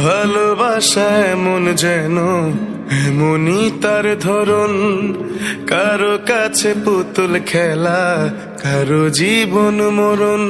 ভালোবাসা এমন যেন এমনই তার ধরন, কারো কাছে পুতুল খেলা, কারো জীবন মরণ।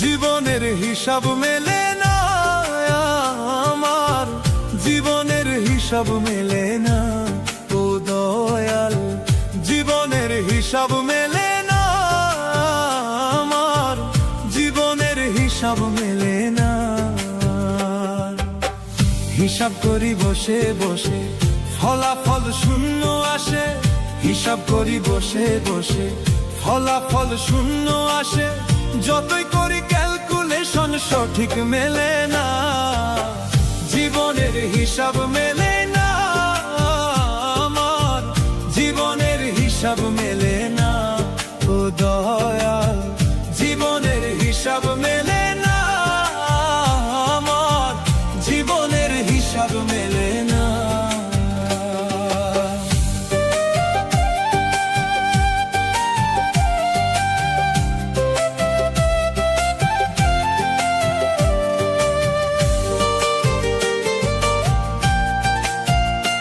জীবনের হিসাব মেলে না আমার, জীবনের হিসাব মেলে না ও দয়াল, জীবনের হিসাব মেলে না আমার, জীবনের হিসাব মেলে না। হিসাব করি বসে বসে ফলাফল শূন্য আসে, হিসাব করি বসে বসে ফলাফল শূন্য আসে, যতই করি ক্যালকুলেশন সঠিক মেলে না, জীবনের হিসাব মেলে না আমার, জীবনের হিসাব মেলে